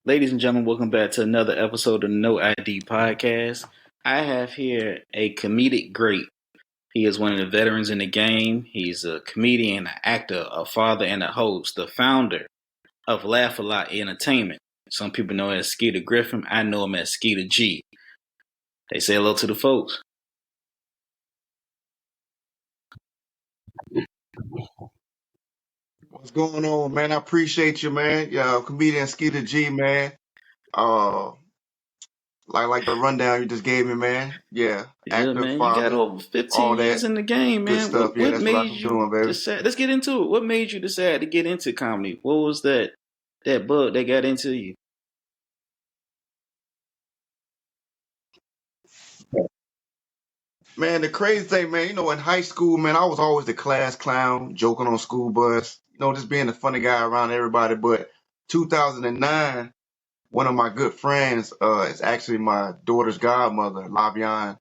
Ladies and gentlemen, welcome back to another episode of No ID Podcast. I have here a comedic great. He is one of the veterans in the game. He's a comedian, an actor, a father, and a host, the founder of Laugh A Lot Entertainment. Some people know him as Skeeta Griffin. I know him as Skeeta G. They say hello to the folks. What's going on, man? I appreciate you, man. Yeah, comedian Skeeta G, man. Uh, like the rundown you just gave me, man. Yeah, Yeah, actor, man, you got father, over all 15 years that in the game, good man. stuff. What Yeah, what that's what made I've been you doing, baby. decide? Let's get into it. What made you decide to get into comedy? What was that bug that got into you? Man, the crazy thing, man, in high school, man, I was always the class clown, joking on school bus, just being the funny guy around everybody. But 2009, one of my good friends, is actually my daughter's godmother, Lavian.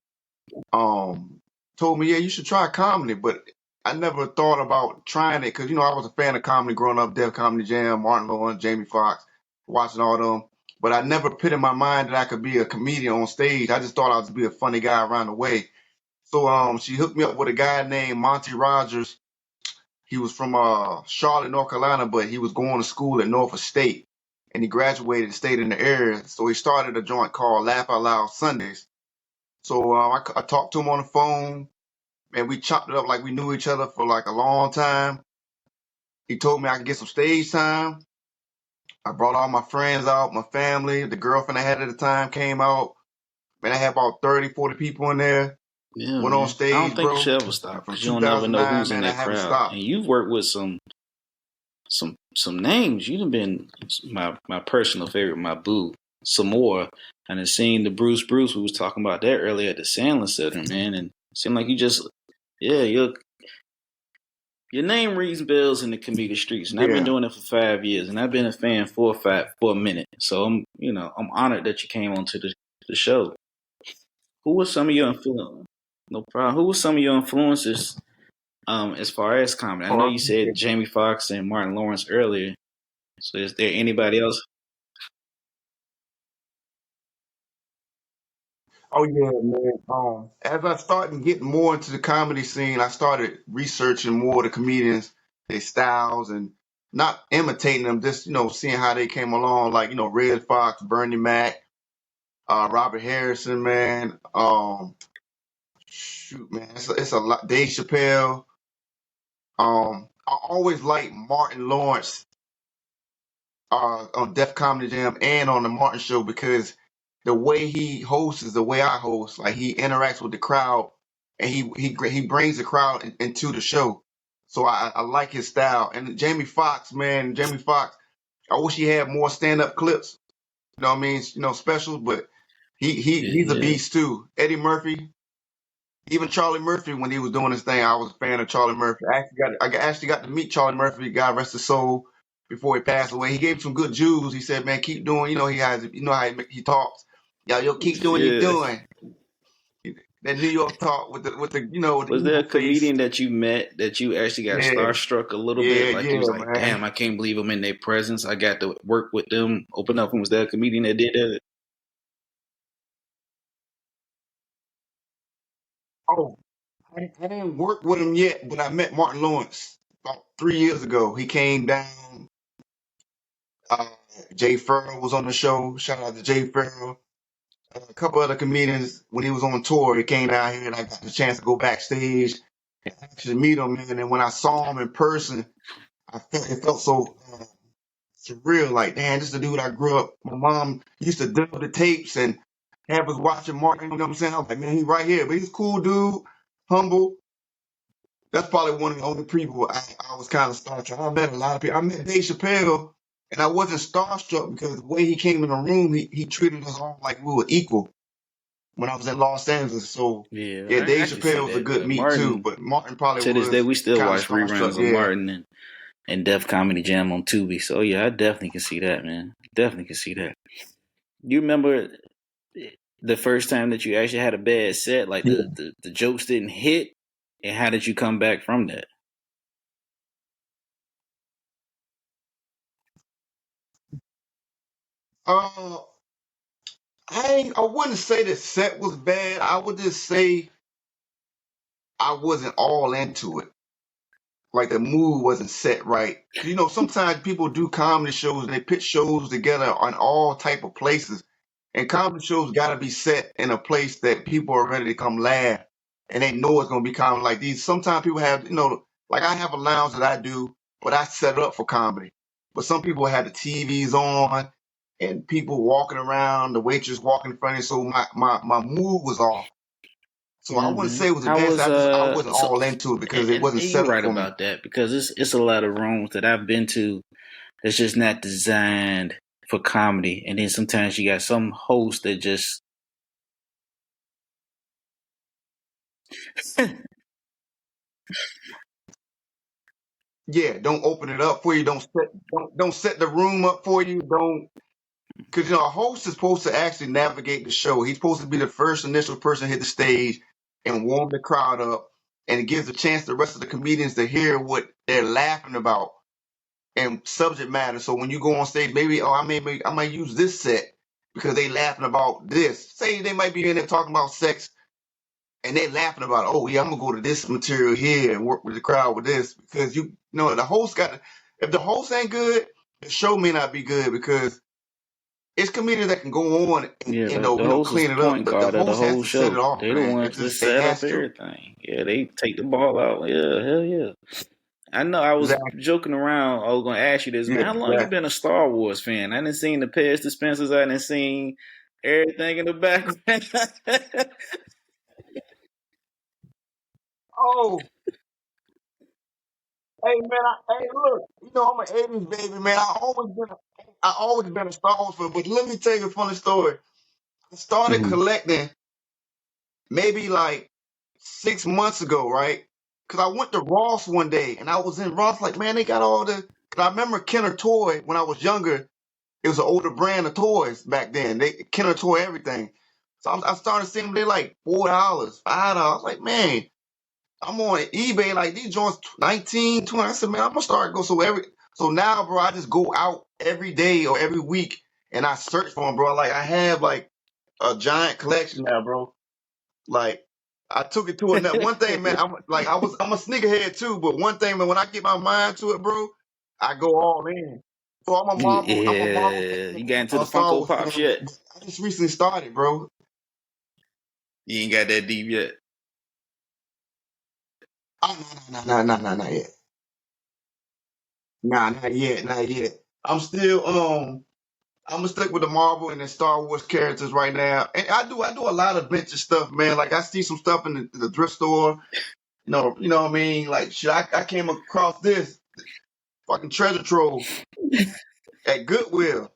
um told me, yeah, you should try comedy, but I never thought about trying it because I was a fan of comedy growing up, Def Comedy Jam, Martin Lawrence, Jamie Foxx, watching all them. But I never put in my mind that I could be a comedian on stage. I just thought I would be a funny guy around the way. So she hooked me up with a guy named Monty Rogers. He was from Charlotte, North Carolina, but he was going to school at Norfolk State, and he graduated and stayed in the area. So he started a joint called Laugh Out Loud Sundays. So I talked to him on the phone, and we chopped it up like we knew each other for like a long time. He told me I could get some stage time. I brought all my friends out, my family, the girlfriend I had at the time came out. Man, I had about 30, 40 people in there. Yeah, Went on man. I don't stage, think you bro. should ever And stop from because you don't never know 2009, who's in man, I that haven't crowd. stopped. And you've worked with some names. You've been my personal favorite, my boo, Samora. And I seen the Bruce. We was talking about that earlier at the Sandler Center, man. And it seemed like you just, yeah, your name rings bells in the comedic streets. And I've been Yeah. doing it for 5 years, and I've been a fan for a minute. So I'm honored that you came onto the show. Who was some of your influence? No problem. Who was some of your influences as far as comedy? I Oh, know I you said appreciate it. Jamie Foxx and Martin Lawrence earlier. So is there anybody else? Oh yeah, man. As I started getting more into the comedy scene, I started researching more of the comedians, their styles, and not imitating them, just seeing how they came along, like Red Fox, Bernie Mac, Robert Harrison, man. Shoot, man, it's a lot. Dave Chappelle. I always liked Martin Lawrence on Def Comedy Jam and on the Martin Show because the way he hosts is the way I host. Like he interacts with the crowd and he brings the crowd into the show. So I like his style. And Jamie Foxx, man, Jamie Foxx. I wish he had more stand up clips. You know what I mean? Specials, but he's a Yeah, beast too. Eddie Murphy, even Charlie Murphy when he was doing his thing, I was a fan of Charlie Murphy. I actually got to meet Charlie Murphy, God rest his soul, before he passed away. He gave some good Jews. He said, "Man, keep doing. He has. How he talks. Yo, keep doing what you're yeah. doing." That New York talk with the Was there evil a face. comedian that you met that you actually got Yeah, starstruck a little yeah, bit? Like you yeah, was like, man. damn, I can't believe I'm in their presence. I got to work with them, open up. And was there a comedian that did that? Oh, I didn't work with him yet, but I met Martin Lawrence about 3 years ago. He came down. Uh, Jay Farrell was on the show. Shout out to Jay Farrell. A couple other comedians when he was on tour. He came down here and I got the chance to go backstage and actually meet him. Man. And when I saw him in person, it felt so surreal. Like, damn, this is the dude I grew up. My mom used to dub the tapes and have us watching Martin. You know what I'm saying? I was like, man, he's right here. But he's a cool dude, humble. That's probably one of the only people I was kind of starstruck. I met a lot of people. I met Dave Chappelle, and I wasn't starstruck because the way he came in the room, he treated us all like we were equal when I was in Los Angeles. So Yeah, yeah, I Dave can see Chappelle was a that. good But meet too, Martin, but Martin probably to this day, was we still kind of watch starstruck. reruns of Yeah, Martin and Def Comedy Jam on Tubi. So yeah, I definitely can see that, man. Definitely can see that. You remember the first time that you actually had a bad set, like yeah. the jokes didn't hit, and how did you come back from that? Uh, I wouldn't say the set was bad. I would just say I wasn't all into it. Like the mood wasn't set right. 'Cause, sometimes people do comedy shows and they pitch shows together on all type of places. And comedy shows got to be set in a place that people are ready to come laugh, and they know it's gonna be comedy like these. Sometimes people have, like I have a lounge that I do, but I set it up for comedy. But some people have the TVs on and people walking around, the waitress walking in front of you, so my mood was off. So I wouldn't Mm-hmm. say it was a I bad set. was I wasn't so all into it because it wasn't you're set up right for me. about that because it's a lot of rooms that I've been to that's just not designed for comedy, and then sometimes you got some hosts that just Yeah, don't open it up for you. Don't set the room up for you. Don't because a host is supposed to actually navigate the show. He's supposed to be the first initial person to hit the stage and warm the crowd up, and it gives a chance to the rest of the comedians to hear what they're laughing about and subject matter. So when you go on stage, maybe I might use this set because they laughing about this. Say they might be in there talking about sex and they laughing about, oh yeah, I'm gonna go to this material here and work with the crowd with this because the host got to, if the host ain't good, the show may not be good because it's comedians that can go on and yeah, the host is clean the it up, point but the guard of the host has whole to set it show. off, They the man. ones that They set up has to. everything. Yeah, they take the ball out. Yeah, hell yeah. I know I was Exactly. joking around. I was gonna ask you this, man. Yeah, How long you exactly. been a Star Wars fan? I didn't seen the past dispensers. I didn't seen everything in the background. Oh, hey man, hey look, I'm an '80s baby, man. I always been a Star Wars fan. But let me tell you a funny story. I started Mhm. collecting maybe like 6 months ago, right? Because I went to Ross one day and I was in Ross like, man, they got all the. Cause I remember Kenner Toy when I was younger. It was an older brand of toys back then. They Kenner Toy everything. So I started seeing them. They like $4, $5. I was like, man, I'm on eBay like these joints 19, 20. I said, man, I'm gonna start go so now, bro. I just go out every day or every week and I search for them, bro. Like I have like a giant collection now, bro. Like I took it to another one thing, man. I'm a sneakerhead too, but one thing, man, when I get my mind to it, bro, I go all in. So I'm a Marvel Yeah, fan, you got into a the Star Funko Wars fan, Pops yet? but I just recently started, bro. You ain't got that deep yet. Oh, not yet. Nah, not yet, not yet. I'm stuck with the Marvel and the Star Wars characters right now, and I do a lot of vintage stuff, man. Like I see some stuff in the thrift store. You know what I mean? Like shit, I came across this fucking treasure trove at Goodwill.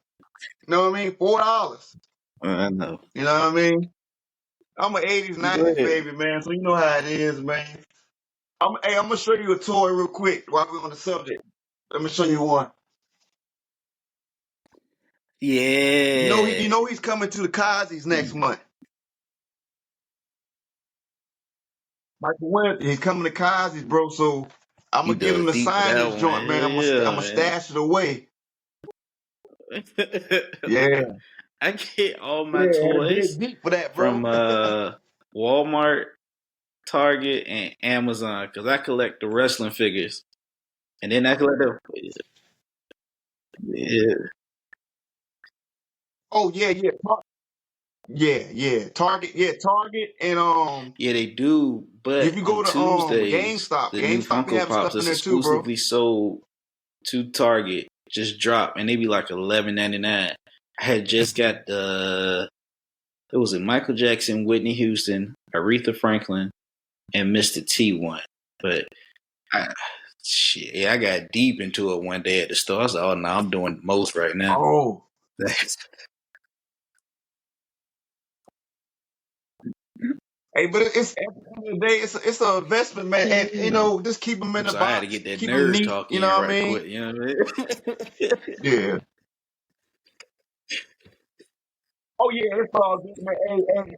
You know what I mean? $4. I know. You know what I mean? I'm an '80s, Go '90s ahead. baby, man. So you know how it is, man. I'm gonna show you a toy real quick while we're on the subject. Let me show you one. You Yeah. know he's coming to the Cosby's next month. Michael Wentz, he's coming to Cosby's, bro. So I'm You gonna get him dug to deep for sign that this one. joint, man. Hell I'm yeah, gonna man. stash it away. Yeah, I get all my yeah, had to dig toys deep for that, from bro. Walmart, Target, and Amazon because I collect the wrestling figures, and then I collect the yeah, Oh yeah. Target, and yeah they do. if But you on go to Tuesdays, the new GameStop be Funko having Pops stuff in that's there too, bro. exclusively sold to Target just drop, and they be like $11.99. I had just got the it was it Michael Jackson, Whitney Houston, Aretha Franklin, and Mr. T one. But I, shit, yeah, I got deep into it one day at the store. I was like, oh no, I'm doing the most right now. Oh, hey, but it's at the end of the day, it's an investment, man. And Yeah. just keep them in the So I had to box, get that keep them nerd neat. talk You know in what I right mean? quick. You know what I mean? Yeah. Oh yeah, it's all good, man.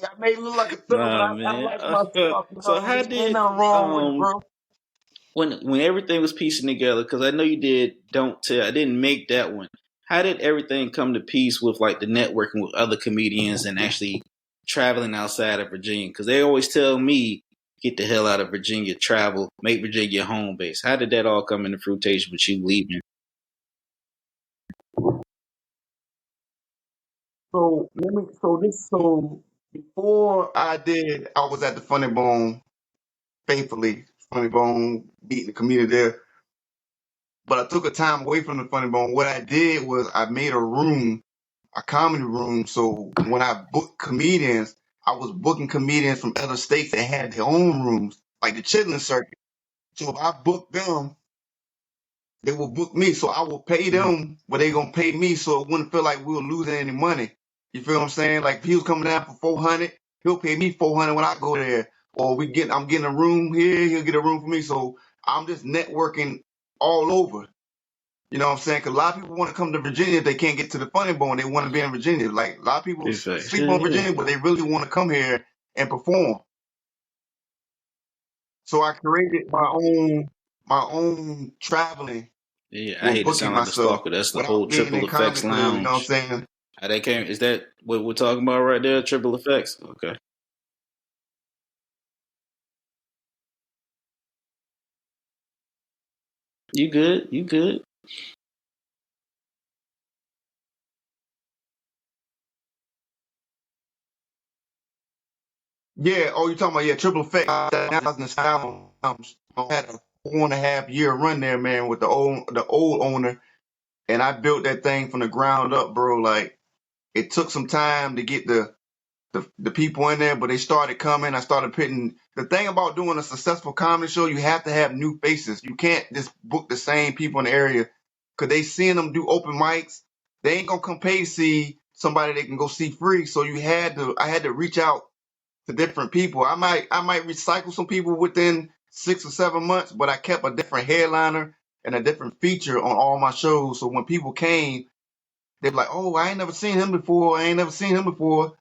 I may look like a thug, but Nah, I man. like my stuff. You So know what I how mean? Ain't did nothing wrong with it, bro. when everything was piecing together? Because I know you did. Don't tell. I didn't make that one. how did everything come to peace with like the networking with other comedians and actually traveling outside of Virginia? Because they always tell me, get the hell out of Virginia, travel, make Virginia your home base. How did that all come into fruition with you leaving? So before I was at the Funny Bone faithfully, Funny Bone beating the community there. But I took a time away from the Funny Bone. What I did was I made a room, a comedy room. So when I booked comedians, I was booking comedians from other states that had their own rooms, like the Chitlin Circuit. So if I booked them, they will book me. So I will pay them, but they gonna pay me, so it wouldn't feel like we were losing any money. You feel what I'm saying? Like if he was coming down for 400, he'll pay me 400 when I go there. Or I'm getting a room here, he'll get a room for me. So I'm just networking all over. You know what I'm saying? Because a lot of people want to come to Virginia if they can't get to the Funny Bone. They want to be in Virginia. Like a lot of people Big facts. sleep Yeah, on yeah. Virginia, but they really want to come here and perform. So I created my own traveling Yeah, I with hate to booking sound like the myself stalker. That's the whole without being Triple in Effects comedy club. You know what Lounge. I'm saying? How they came? Is that what we're talking about right there? Triple Effects. Okay, you good? You good? Yeah. Oh, you talking about triple effect? 2007. I had a 4.5 year run there, man, with the old owner, and I built that thing from the ground up, bro. Like it took some time to get the people in there, but they started coming. I started putting the thing about doing a successful comedy show. You have to have new faces. You can't just book the same people in the area because they seeing them do open mics. They ain't gonna come pay to see somebody they can go see free. So I had to reach out to different people. I might recycle some people within 6 or 7 months, but I kept a different headliner and a different feature on all my shows. So when people came, they're like, "Oh, I ain't never seen him before. I ain't never seen him before."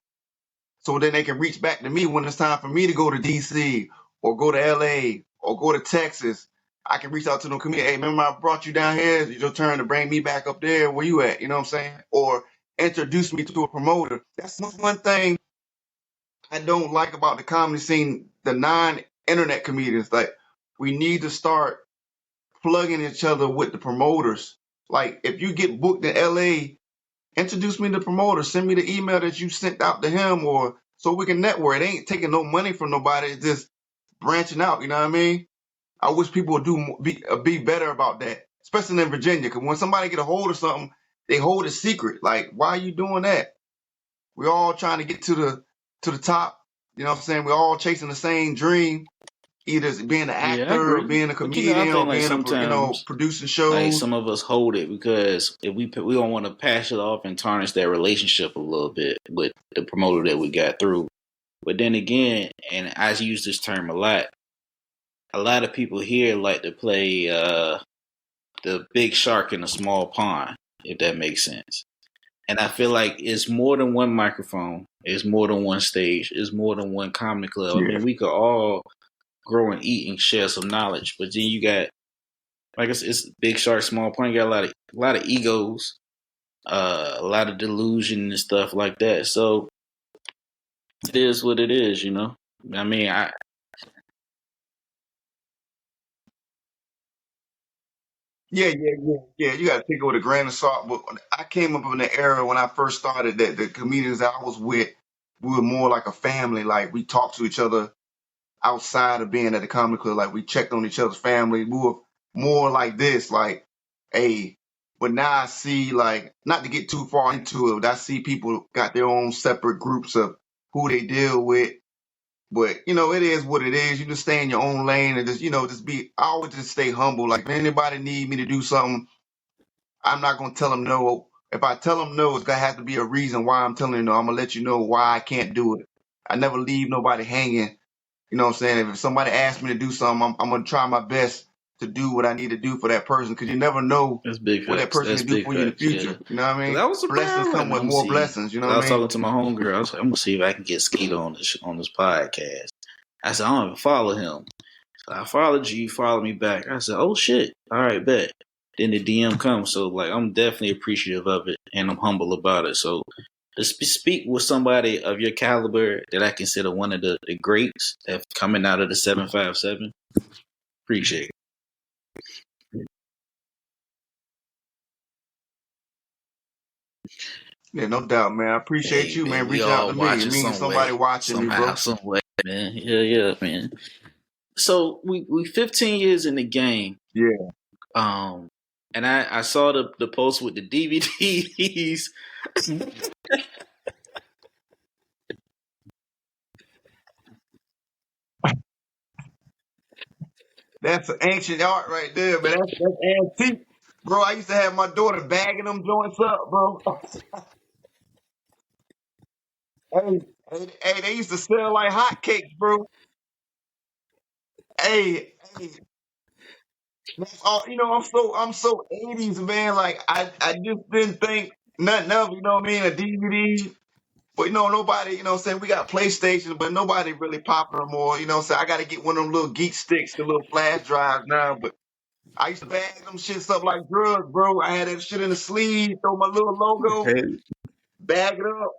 So then they can reach back to me when it's time for me to go to DC or go to LA or go to Texas. I can reach out to them community. Hey, remember I brought you down here? It's your turn to bring me back up there. Where you at? You know what I'm saying? Or introduce me to a promoter. That's one thing I don't like about the comedy scene, the non-internet comedians. Like we need to start plugging each other with the promoters. Like if you get booked in LA, introduce me to the promoter. Send me the email that you sent out to him, or so we can network. It ain't taking no money from nobody. It's just branching out. You know what I mean? I wish people would be better about that, especially in Virginia. Because when somebody get a hold of something, they hold it secret. Like, why are you doing that? We're all trying to get to the top. You know what I'm saying? We're all chasing the same dream, either as being an Yeah, I actor or agree. being a But I comedian or think like being sometimes producing like shows. some of us hold it because if we don't want to pass it off and tarnish that relationship a little bit with the promoter that we got through. But then again, and I use this term a lot of people here like to play the big shark in a small pond, if that makes sense. And I feel like it's more than one microphone, it's more than one stage, it's more than one comedy club. I Yeah. mean, we could all grow and eat and share some knowledge, but then you got like it's big shark, small pond. You got a lot of egos, a lot of delusion and stuff like that. So it is what it is, you know. I mean, I Yeah. You got to take it with a grain of salt. But I came up in the era when I first started that the comedians that I was with, we were more like a family. Like we talked to each other outside of being at the comedy club. Like we checked on each other's family. We were more like this. Like, hey. But now I see, like, not to get too far into it, but I see people got their own separate groups of who they deal with. But it is what it is. You just stay in your own lane and just be. I always just stay humble. Like if anybody need me to do something, I'm not gonna tell them no. If I tell them no, it's gonna have to be a reason why I'm telling you no. I'm gonna let you know why I can't do it. I never leave nobody hanging. You know what I'm saying? If somebody asks me to do something, I'm gonna try my best to do what I need to do for that person because you never know That's big what that facts. person That's can do big for you in the facts. Yeah. future. You know what I Cause mean? I was Blessings surprised. Like, come man, with I'm gonna more see. blessings. You know Cause I what was I mean? talking to my homegirl. I was like, I'm gonna see if I can get Skeeta on this podcast. I said, I don't even follow him. So I followed you. You followed me back. I said, oh shit. All right, bet. then the DM comes. So like I'm definitely appreciative of it, and I'm humble about it. So to speak with somebody of your caliber that I consider one of the greats that coming out of the 757, appreciate it. Yeah, no doubt, man. I appreciate Hey you, man, man, we reaching out all to me. It watching means some way, somebody watching me, somehow, bro. some way, man. Yeah, man. So we 15 years in the game. Yeah. Um, and I saw the post with the DVDs. That's an ancient art right there, man. That's antique. Bro, I used to have my daughter bagging them joints up, bro. Hey, hey, they used to sell like hotcakes, bro. Hey, that's all. I'm so 80s, man. Like I just didn't think nothing of, you know what I mean, a DVD. But nobody, what I'm saying, we got PlayStation, but nobody really popping no more. You know what I'm saying? I got to get one of them little geek sticks, the little flash drives now. But I used to bag them shits up like drugs, bro. I had that shit in the sleeve, throw my little logo, Hey, bag it up.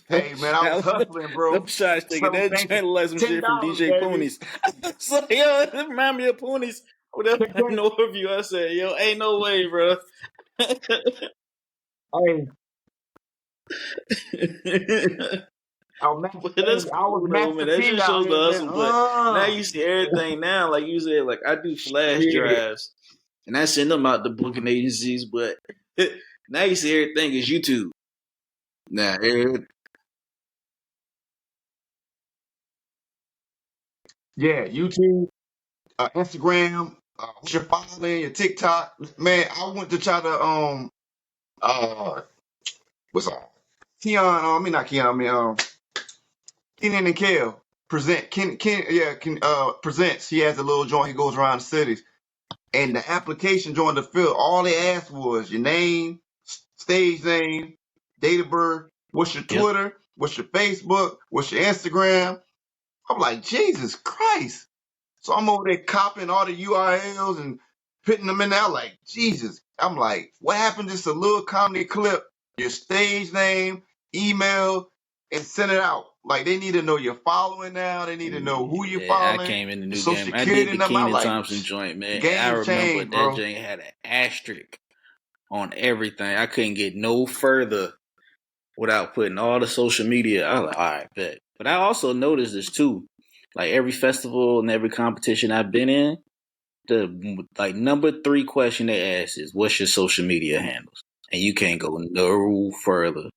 Hey, man, I was hustling, them bro. shots taking Some that things for joint like some shit from $10, DJ baby. Poonies. So yo, it remind me of Poonies. Whatever Check I that. know of you, I said, yo, ain't no way, bro. Hey, But that's I was cool though, man. Master That King just out shows the here, man. hustle. But now you see everything now. Like you said, like I do flash Yeah, drives, and I send them out to booking agencies. But now you see everything is YouTube. Now, yeah. YouTube, Instagram, what's your following, your TikTok, man. I went to try to uh what's up? Keon, I mean not Keon, I mean Kenan and Kel presents. He has a little joint. He goes around the cities, and the application joined the field. All they asked was your name, stage name, date of birth, what's your yep. Twitter, what's your Facebook, what's your Instagram. I'm like, Jesus Christ. So I'm over there copying all the URLs and putting them in there. Like, Jesus. I'm like, what happened? Just a little comedy clip, your stage name, email, and send it out. Like, they need to know you're following now. They need to know who you're Yeah, I following, came in the your new social game. I did security the number. I'm Keenan like, Thompson joint, the man. I game's remember changed, that bro. joint had an asterisk on everything. I couldn't get no further without putting all the social media. I was like, all right, bet. But I also noticed this too. Like every festival and every competition I've been in, the like number 3 question they ask is, "What's your social media handles?" And you can't go no further.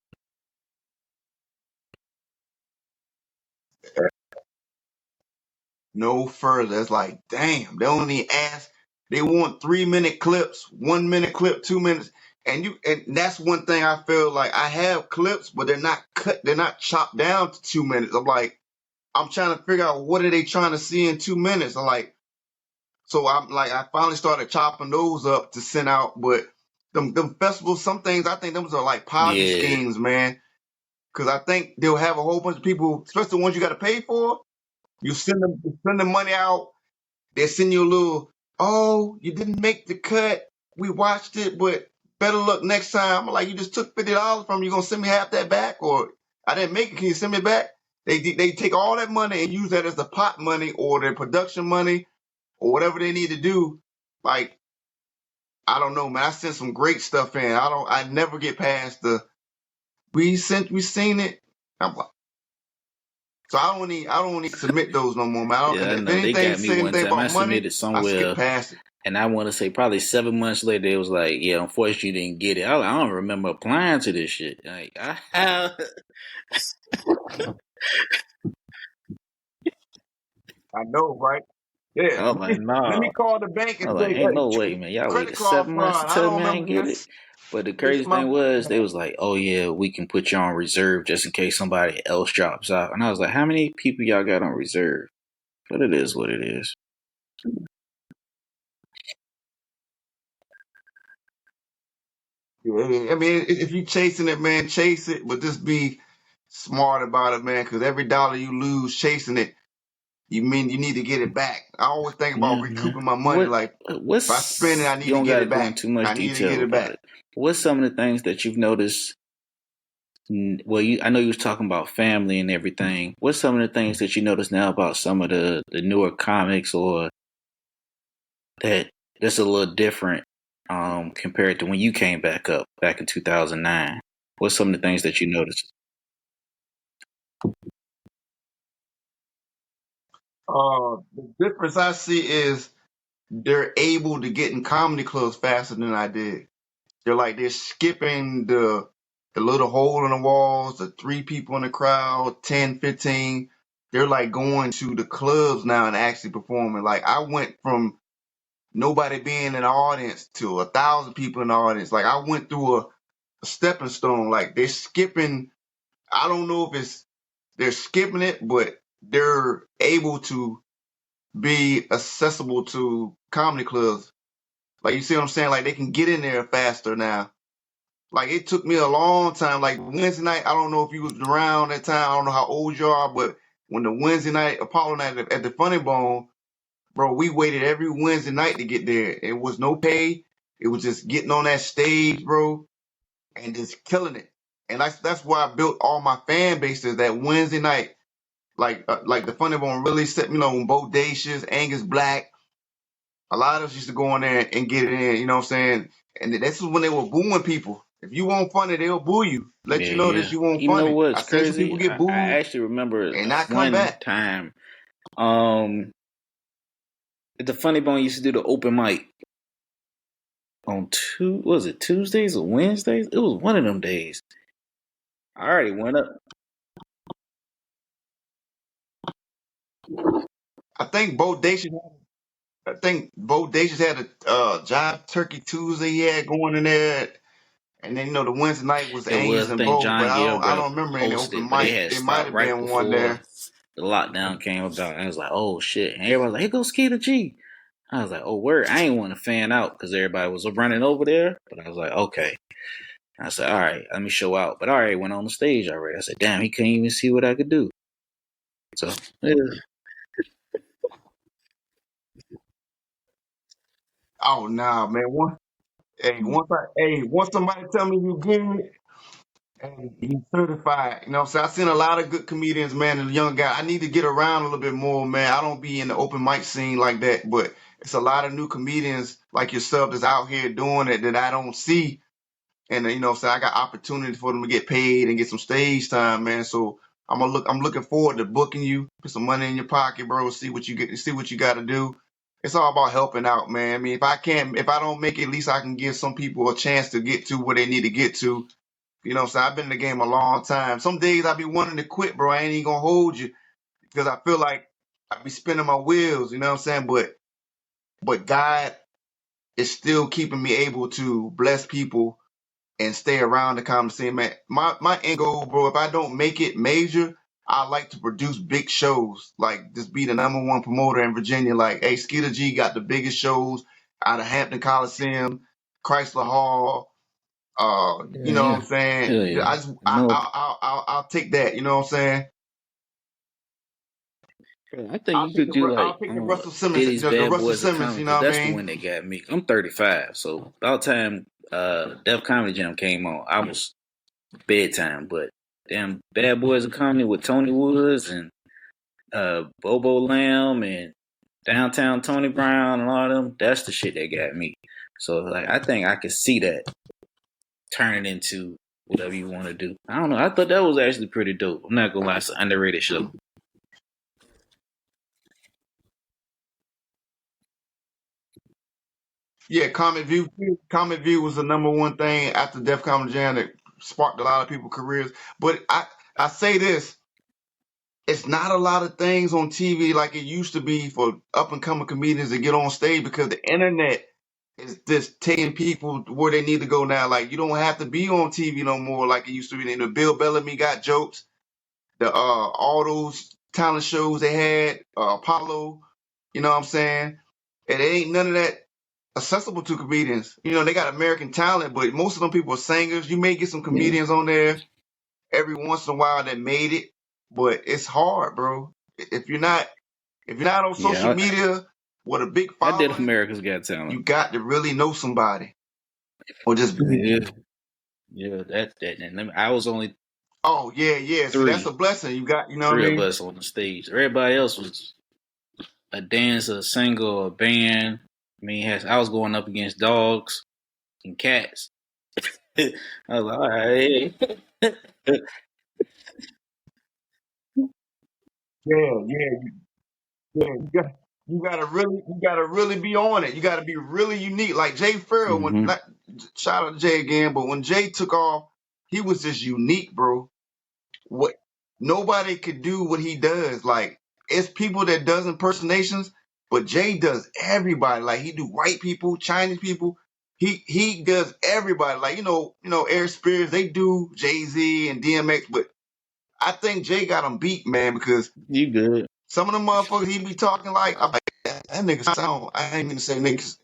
No further. It's like, damn, they only ask. They want 3-minute clips, 1-minute clip, 2 minutes, and that's one thing I feel like I have clips, but they're not cut. They're not chopped down to 2 minutes. I'm trying to figure out what are they trying to see in 2 minutes. So I'm like, I finally started chopping those up to send out, but them festivals, some things I think those are like Ponzi Yeah, schemes, man. Because I think they'll have a whole bunch of people, especially the ones you got to pay for. You send the money out. They send you a little, oh, you didn't make the cut. We watched it, but better luck next time. I'm like, you just took $50 from me. You gonna send me half that back, or I didn't make it. Can you send me back? They take all that money and use that as the pot money or their production money or whatever they need to do. Like, I don't know, man. I sent some great stuff in. I never get past we seen it. I'm like, so I don't need to submit those no more, man. yeah, And I if know. They anything got me say one anything time. I about money, submitted I skip somewhere, past it. and I want to say probably 7 months later, it was like, yeah, unfortunately, you didn't get it. I don't remember applying to this shit. Like, I know, right? Yeah. I was like, Let me no. call the bank I and was like, say, ain't hey, no way, man. Y'all credit waited card 7 months to fraud. I tell don't me I ain't remember get it. this. But the This crazy my thing was, they was like, oh yeah, we can put you on reserve just in case somebody else drops out. And I was like, how many people y'all got on reserve? But it is what it is. yeah, I mean, if you chasing it, man, chase it, but just be smart about it, man, because every dollar you lose chasing it, you mean you need to get it back. I always think about Yeah, man. recouping my money. What Like if I spend it, what's I need you to don't get got to it go back. into too much I need to get detail it about back. it. What's some of the things that you've noticed? Well, I know you was talking about family and everything. What's some of the things that you notice now about some of the newer comics, or that's a little different compared to when you came back up back in 2009? What's some of the things that you noticed? The difference I see is they're able to get in comedy clubs faster than I did. They're skipping the little hole in the walls, the three people in the crowd, 10, 15. They're like going to the clubs now and actually performing. Like I went from nobody being in the audience to 1,000 people in the audience. Like I went through a stepping stone. Like they're skipping. I don't know if they're skipping it, but they're able to be accessible to comedy clubs. Like you see what I'm saying? Like they can get in there faster now. Like it took me a long time. Like Wednesday night, I don't know if you was around that time. I don't know how old you are, but when the Wednesday night Apollo night at the Funny Bone, bro, we waited every Wednesday night to get there. It was no pay. It was just getting on that stage, bro, and just killing it. And that's why I built all my fan bases that Wednesday night. Like the Funny Bone really set, when Bodacious, Angus Black, a lot of us used to go in there and get it in, you know what I'm saying? And this is when they were booing people. If you want funny, they'll boo you. Let Yeah, you know that yeah. you want You know funny. I what's seen some people crazy? get I booed actually remember and not come one back. time. The Funny Bone used to do the open mic on was it Tuesdays or Wednesdays? It was one of them days. I already went up. I think Bodacious had a Jive Turkey Tuesday he had going in there. And then the Wednesday night was It Angus was, I and think Bo, but John I Gilbert don't remember any open hosted, but they mic. had It might stopped have right been one before there. the lockdown came about. I was like, oh shit. And everybody was like, here goes Skeeta G. I was like, oh, word. I ain't want to fan out because everybody was running over there. But I was like, okay. I said, all right, let me show out. But I already went on the stage already. I said, damn, he couldn't even see what I could do. So, yeah, Oh nah, man. Once somebody tell me you good, hey, you certified. You know what I'm saying? I've seen a lot of good comedians, man, and young guy. I need to get around a little bit more, man. I don't be in the open mic scene like that, but it's a lot of new comedians like yourself that's out here doing it that I don't see. And so I got opportunities for them to get paid and get some stage time, man. So I'm looking forward to booking you, put some money in your pocket, bro. See what you got to do. It's all about helping out, man. I mean, if I don't make it, at least I can give some people a chance to get to where they need to get to. So I've been in the game a long time. Some days I be wanting to quit, bro. I ain't even gonna hold you because I feel like I be spinning my wheels, you know what I'm saying? But God is still keeping me able to bless people and stay around the comedy scene, man. My end goal, bro, if I don't make it major, I like to produce big shows. Like just be the number one promoter in Virginia. Like, hey, Skeeta G got the biggest shows out of Hampton Coliseum, Chrysler Hall. yeah, You know what yeah. I'm saying? Hell yeah. I just I know. I'll take that. You know what I'm saying? I think you could do like I'll take the Russell Simmons, Diddy's the Bad Russell Boys of Simmons. Comedy You know because what I that's the mean? one that got me. I'm 35, so about time Def Comedy Jam came on, I was bedtime. But damn, Bad Boys of Comedy with Tony Woods and Bobo Lamb and Downtown Tony Brown and all of them, that's the shit that got me. So like I think I could see that turning into whatever you want to do. I don't know. I thought that was actually pretty dope. I'm not gonna lie, it's an underrated show. Yeah, Comic View. Comic View was the number one thing after Def Comedy Jam that sparked a lot of people's careers. But I say this, it's not a lot of things on TV like it used to be for up and coming comedians to get on stage because the internet is just taking people where they need to go now. Like you don't have to be on TV no more like it used to be. And the Bill Bellamy got jokes. The all those talent shows they had, Apollo. You know what I'm saying? It ain't none of that accessible to comedians. They got American talent, but most of them people are singers. You may get some Yeah. comedians on there every once in a while that made it, but it's hard, bro. If you're not If you're not on social Yeah, media with a big I did following, America's Got you Talent. got to really know somebody or just be. Yeah, yeah, that. And I was only Oh yeah, yeah. See, that's a three, blessing. You got, you know what I three of mean? us on the stage. Everybody else was a dancer, a singer, a band. I mean, I was going up against dogs and cats. I was like, all right. Yeah, yeah, yeah. You gotta really be on it. You gotta be really unique. Like Jay Farrell, when hmm not, shout out to Jay again, but when Jay took off, he was just unique, bro. What nobody could do what he does. Like it's people that does impersonations, but Jay does everybody. Like he do white people, Chinese people. He does everybody. Like Air Spears, they do Jay Z and DMX, but I think Jay got him beat, man, because You good? some of them motherfuckers he be talking like, I'm like that nigga sound. I ain't gonna say niggas.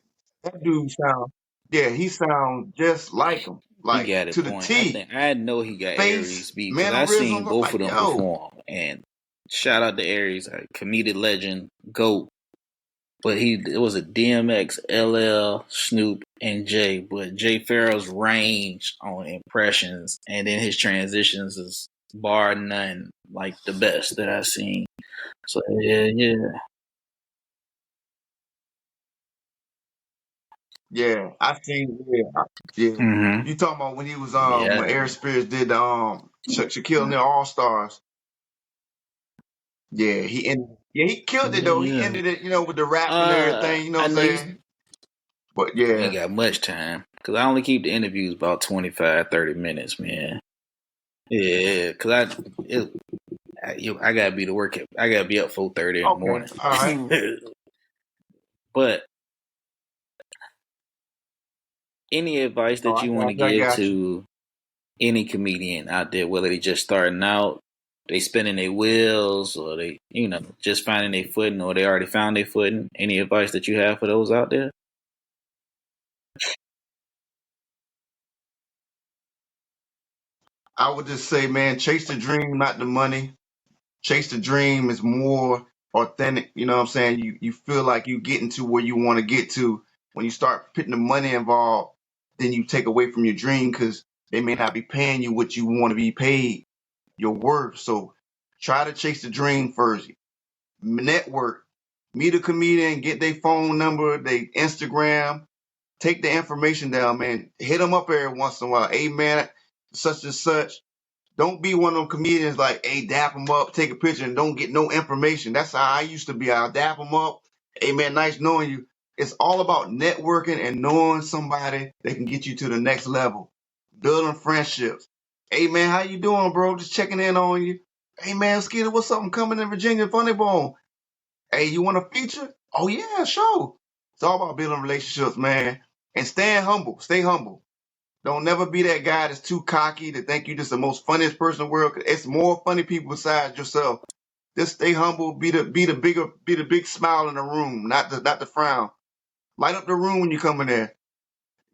That dude sound. Yeah, he sound just like him, He like got to it the point. I T. think I know he got Face, Aries beat because I mannerisms. seen I'm both of like, them yo, perform. And shout out to Aries, a comedic legend, GOAT. But it was a DMX, LL, Snoop, and Jay. But Jay Farrell's range on impressions and then his transitions is bar none, like the best that I've seen. So yeah, yeah. yeah, I seen. Yeah, yeah. hmm You talking about when he was when Yeah. Air Spears did the Shaquille O'Neal All Stars? Yeah, he killed it though. He Yeah. ended it, with the rap and everything. You know I what I'm know you saying? But ain't yeah, got much time because I only keep the interviews about 25, 30 minutes, man. Yeah, because I gotta be to work. I gotta be up 4:30 in the okay, morning. all right. But any advice Oh, that I you want to got you. I give got you. to any comedian out there, whether they just starting out, they spinning their wheels, or they just finding their footing, or they already found their footing? Any advice that you have for those out there? I would just say, man, chase the dream, not the money. Chase the dream is more authentic. You know what I'm saying? You feel like you getting to where you want to get to. When you start putting the money involved, then you take away from your dream because they may not be paying you what you want to be paid, your worth. So try to chase the dream first. Network, meet a comedian, get their phone number, their Instagram, take the information down, man. Hit them up every once in a while. Hey, man, such and such. Don't be one of them comedians like, hey, dap them up, take a picture, and don't get no information. That's how I used to be. I'll dap them up. Hey, man, nice knowing you. It's all about networking and knowing somebody that can get you to the next level, building friendships. Hey, man, how you doing, bro? Just checking in on you. Hey, man, Skeeta, what's up? I'm coming in Virginia, Funny Bone. Hey, you want a feature? Oh, yeah, sure. It's all about building relationships, man. And staying humble. Stay humble. Don't never be that guy that's too cocky to think you just the most funniest person in the world. It's more funny people besides yourself. Just stay humble. Be the big smile in the room, not the frown. Light up the room when you come in there.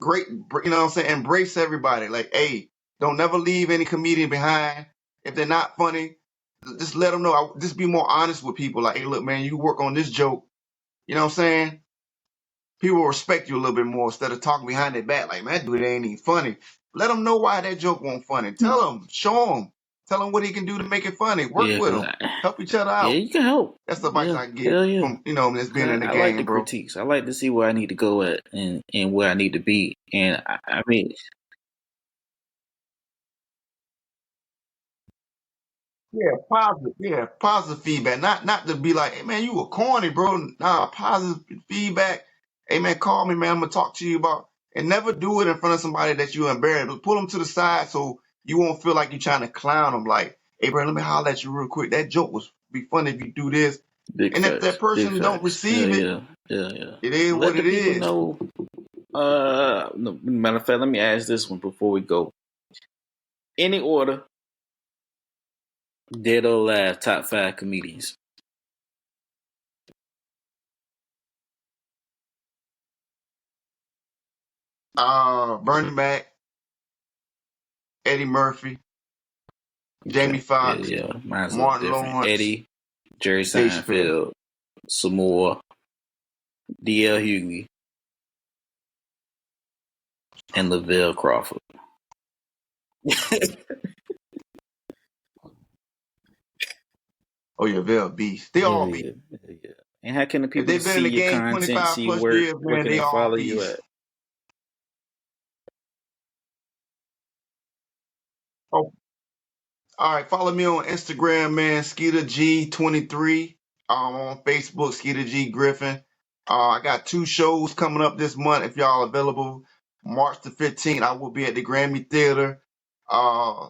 Great, you know what I'm saying? Embrace everybody. Like, hey, don't never leave any comedian behind. If they're not funny, just let them know. Just be more honest with people. Like, hey, look, man, you work on this joke. You know what I'm saying? People will respect you a little bit more instead of talking behind their back like, man, that dude ain't even funny. Let them know why that joke won't funny. Tell them, show him, tell him what he can do to make it funny. Work Yeah, with cause him, help each other yeah, out. you can help. That's the advice Yeah, I get hell yeah. from just being in the I like the game, bro. critiques. I like to see where I need to go at and where I need to be. And I mean, Yeah, positive. Yeah, positive feedback. Not to be like, hey man, you were corny, bro. Nah, positive feedback. Hey man, call me, man. I'm gonna talk to you about, and never do it in front of somebody that you embarrassed. But pull them to the side so you won't feel like you're trying to clown them. Like, hey bro, let me holler at you real quick. That joke was be funny if you do this. big And if that facts, big person don't facts. Yeah, receive it, yeah, yeah, yeah. it is Let what the it people is. know. No, matter of fact, let me ask this one before we go. Any order, dead or alive, top five comedians. Bernie Mac, Eddie Murphy, Jamie Okay, yeah, Foxx, yeah. Mine's a little Martin different. Lawrence, Eddie, Jerry Dave Chappelle. Seinfeld, some more D.L. Hughley, and Lavelle Crawford. Oh yeah, they're beast. They all beast. Yeah. And how can the If people they've been in see the your game content, 25 see your plus work? years, Where man, can they they all follow you beast. at? Oh, all right. Follow me on Instagram, man. Skeeta G 23. On Facebook, Skeeta G Griffin. I got 2 shows coming up this month. If y'all available, March the 15th, I will be at the Grammy Theater. Uh,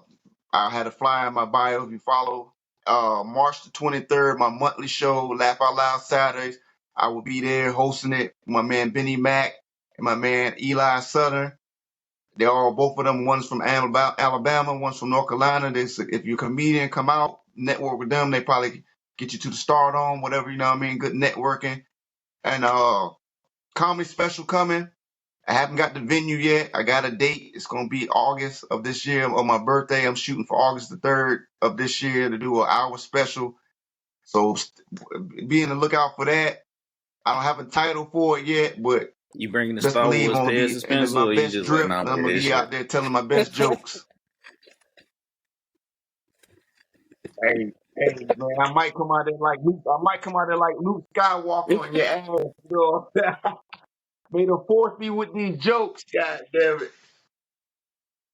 I had a flyer in my bio if you follow. March the 23rd, my monthly show, Laugh Out Loud Saturdays. I will be there hosting it. My man Benny Mack and my man Eli Southern. They're all both of them. One's from Alabama, one's from North Carolina. If you're a comedian, come out, network with them. They probably get you to the start on whatever, you know what I mean? Good networking. And comedy special coming. I haven't got the venue yet. I got a date. It's gonna be August of this year on my birthday. I'm shooting for August the 3rd of this year to do an hour special. So be on the lookout for that. I don't have a title for it yet, but You bringing the best Star believe Wars I'm gonna pairs be and in Spencer, my or you best just like, drip, nah, and I'm gonna play this be shit? out there telling my best jokes. Hey, hey, man, I might come out there like Luke. I might come out there like Luke Skywalker on your ass. You know? May the force be with these jokes. God damn it.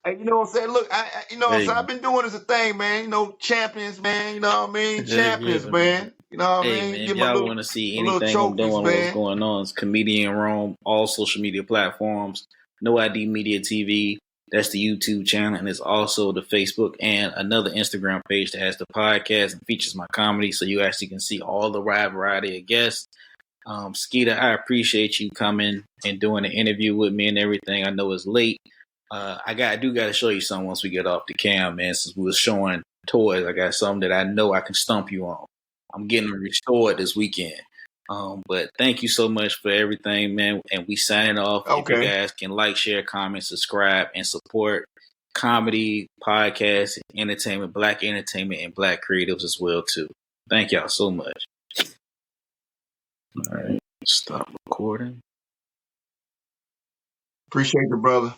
Hey, you know what I'm saying? Look, you know what I'm saying? Hey, I've been doing this a thing, man. You know, champions, man. You know what I mean? heck yeah, Champions, man. man. You know what I Hey mean? man, if Give y'all want to see my little anything I'm trophies, doing, what's man. going on, it's Comedian Rome, all social media platforms, No ID Media TV. That's the YouTube channel, and it's also the Facebook and another Instagram page that has the podcast and features my comedy, so you actually can see all the wide variety of guests. Skeeta, I appreciate you coming and doing an interview with me and everything. I know it's late. I do got to show you something once we get off the cam, man. Since we was showing toys, I got something that I know I can stump you on. I'm getting them restored this weekend. But thank you so much for everything, man. And we signing off. If you Okay. guys can like, share, comment, subscribe, and support comedy, podcast, entertainment, black entertainment, and black creatives as well too. Thank y'all so much. All right, stop recording. Appreciate the brother.